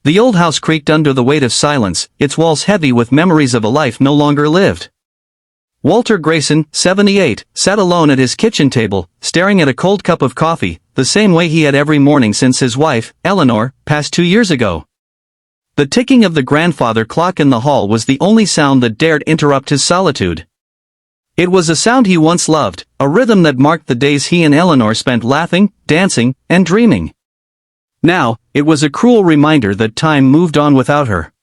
The old house creaked under the weight of silence, its walls heavy with memories of a life no longer lived. Walter Grayson, 78, sat alone at his kitchen table, staring at a cold cup of coffee, the same way he had every morning since his wife, Eleanor, passed 2 years ago. The ticking of the grandfather clock in the hall was the only sound that dared interrupt his solitude. It was a sound he once loved, a rhythm that marked the days he and Eleanor spent laughing, dancing, and dreaming. Now, it was a cruel reminder that time moved on without her.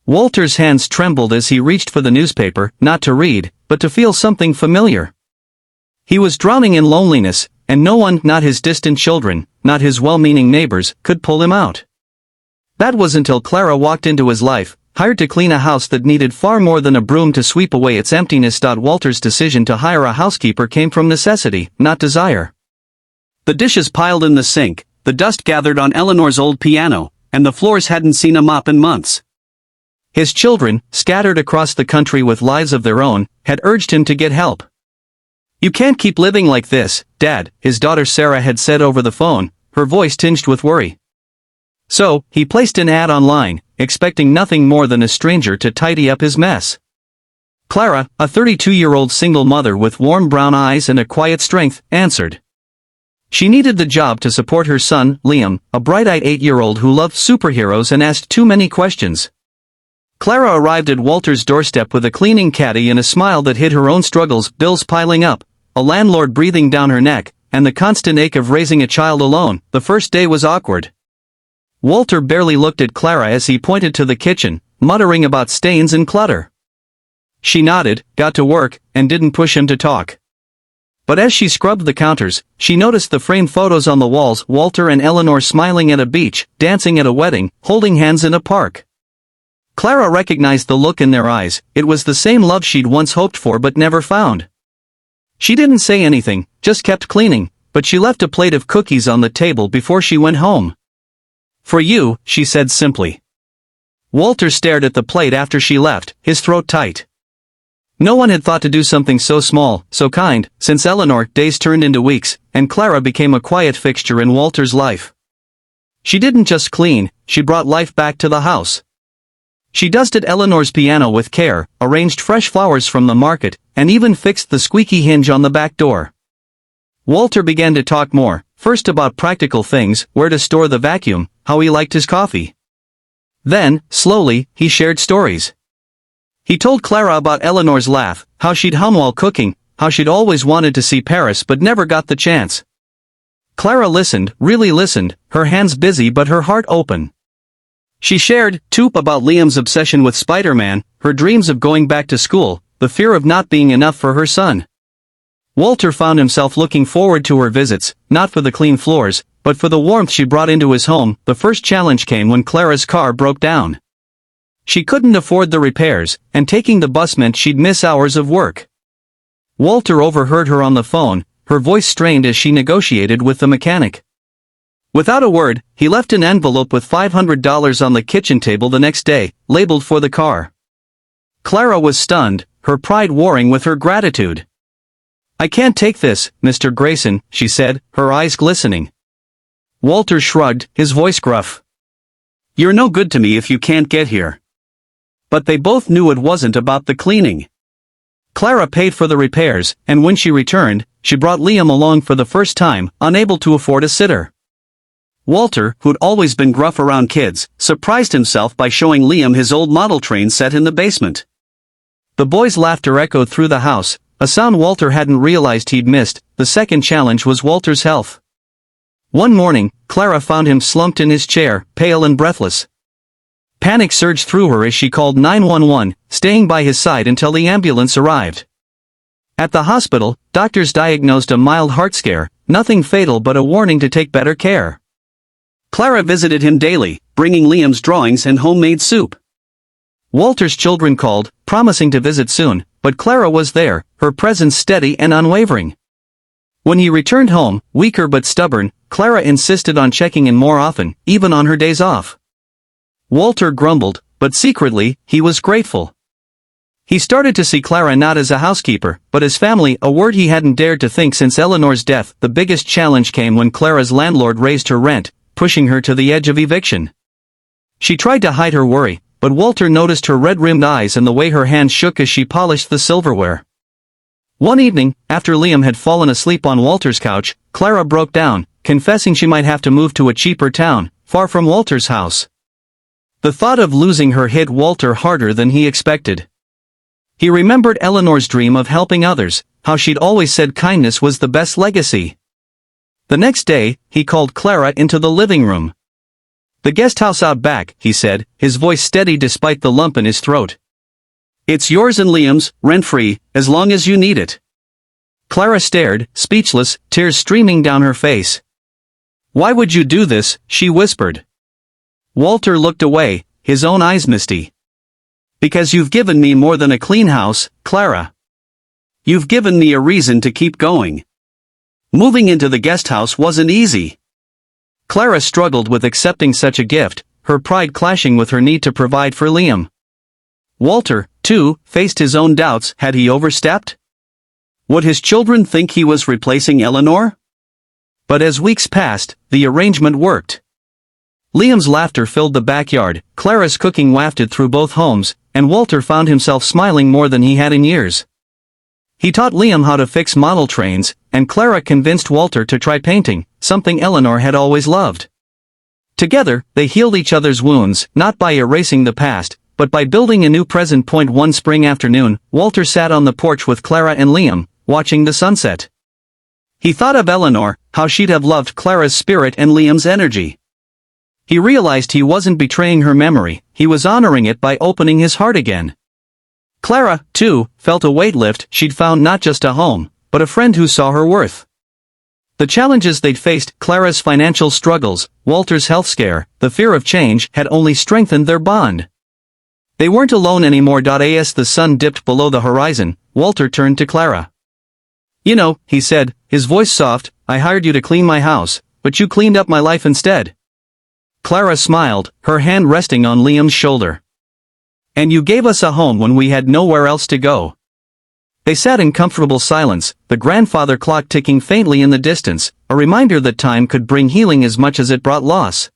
Walter's hands trembled as he reached for the newspaper, not to read, but to feel something familiar. He was drowning in loneliness, and no one, not his distant children, not his well-meaning neighbors, could pull him out. That was until Clara walked into his life, hired to clean a house that needed far more than a broom to sweep away its emptiness. Walter's decision to hire a housekeeper came from necessity, not desire. The dishes piled in the sink, the dust gathered on Eleanor's old piano, and the floors hadn't seen a mop in months. His children, scattered across the country with lives of their own, had urged him to get help. "You can't keep living like this, Dad," his daughter Sarah had said over the phone, her voice tinged with worry. So, he placed an ad online, expecting nothing more than a stranger to tidy up his mess. Clara, a 32-year-old single mother with warm brown eyes and a quiet strength, answered. She needed the job to support her son, Liam, a bright-eyed 8-year-old who loved superheroes and asked too many questions. Clara arrived at Walter's doorstep with a cleaning caddy and a smile that hid her own struggles, bills piling up, a landlord breathing down her neck, and the constant ache of raising a child alone. The first day was awkward. Walter barely looked at Clara as he pointed to the kitchen, muttering about stains and clutter. She nodded, got to work, and didn't push him to talk. But as she scrubbed the counters, she noticed the framed photos on the walls, Walter and Eleanor smiling at a beach, dancing at a wedding, holding hands in a park. Clara recognized the look in their eyes. It was the same love she'd once hoped for but never found. She didn't say anything, just kept cleaning, but she left a plate of cookies on the table before she went home. "For you," she said simply. Walter stared at the plate after she left, his throat tight. No one had thought to do something so small, so kind, since Eleanor. Days turned into weeks, and Clara became a quiet fixture in Walter's life. She didn't just clean, she brought life back to the house. She dusted Eleanor's piano with care, arranged fresh flowers from the market, and even fixed the squeaky hinge on the back door. Walter began to talk more, first about practical things, where to store the vacuum, how he liked his coffee. Then, slowly, he shared stories. He told Clara about Eleanor's laugh, how she'd hum while cooking, how she'd always wanted to see Paris but never got the chance. Clara listened, really listened, her hands busy but her heart open. She shared, too, about Liam's obsession with Spider-Man, her dreams of going back to school, the fear of not being enough for her son. Walter found himself looking forward to her visits, not for the clean floors, but for the warmth she brought into his home. The first challenge came when Clara's car broke down. She couldn't afford the repairs, and taking the bus meant she'd miss hours of work. Walter overheard her on the phone, her voice strained as she negotiated with the mechanic. Without a word, he left an envelope with $500 on the kitchen table the next day, labeled for the car. Clara was stunned, her pride warring with her gratitude. "I can't take this, Mr. Grayson," she said, her eyes glistening. Walter shrugged, his voice gruff. "You're no good to me if you can't get here." But they both knew it wasn't about the cleaning. Clara paid for the repairs, and when she returned, she brought Liam along for the first time, unable to afford a sitter. Walter, who'd always been gruff around kids, surprised himself by showing Liam his old model train set in the basement. The boys' laughter echoed through the house, a sound Walter hadn't realized he'd missed. The second challenge was Walter's health. One morning, Clara found him slumped in his chair, pale and breathless. Panic surged through her as she called 911, staying by his side until the ambulance arrived. At the hospital, doctors diagnosed a mild heart scare, nothing fatal but a warning to take better care. Clara visited him daily, bringing Liam's drawings and homemade soup. Walter's children called, promising to visit soon, but Clara was there, her presence steady and unwavering. When he returned home, weaker but stubborn, Clara insisted on checking in more often, even on her days off. Walter grumbled, but secretly, he was grateful. He started to see Clara not as a housekeeper, but as family, a word he hadn't dared to think since Eleanor's death. The biggest challenge came when Clara's landlord raised her rent, pushing her to the edge of eviction. She tried to hide her worry, but Walter noticed her red-rimmed eyes and the way her hands shook as she polished the silverware. One evening, after Liam had fallen asleep on Walter's couch, Clara broke down, confessing she might have to move to a cheaper town, far from Walter's house. The thought of losing her hit Walter harder than he expected. He remembered Eleanor's dream of helping others, how she'd always said kindness was the best legacy. The next day, he called Clara into the living room. "The guest house out back," he said, his voice steady despite the lump in his throat. "It's yours and Liam's, rent-free, as long as you need it." Clara stared, speechless, tears streaming down her face. "Why would you do this?" she whispered. Walter looked away, his own eyes misty. "Because you've given me more than a clean house, Clara. You've given me a reason to keep going. Moving into the guest house wasn't easy." Clara struggled with accepting such a gift, her pride clashing with her need to provide for Liam. Walter, too, faced his own doubts. Had he overstepped? Would his children think he was replacing Eleanor? But as weeks passed, the arrangement worked. Liam's laughter filled the backyard, Clara's cooking wafted through both homes, and Walter found himself smiling more than he had in years. He taught Liam how to fix model trains, and Clara convinced Walter to try painting, something Eleanor had always loved. Together, they healed each other's wounds, not by erasing the past, but by building a new present. One spring afternoon, Walter sat on the porch with Clara and Liam, watching the sunset. He thought of Eleanor, how she'd have loved Clara's spirit and Liam's energy. He realized he wasn't betraying her memory, he was honoring it by opening his heart again. Clara, too, felt a weight lift. She'd found not just a home, but a friend who saw her worth. The challenges they'd faced, Clara's financial struggles, Walter's health scare, the fear of change, had only strengthened their bond. They weren't alone anymore. As the sun dipped below the horizon, Walter turned to Clara. "You know," he said, his voice soft, "I hired you to clean my house, but you cleaned up my life instead." Clara smiled, her hand resting on Liam's shoulder. "And you gave us a home when we had nowhere else to go." They sat in comfortable silence, the grandfather clock ticking faintly in the distance, a reminder that time could bring healing as much as it brought loss.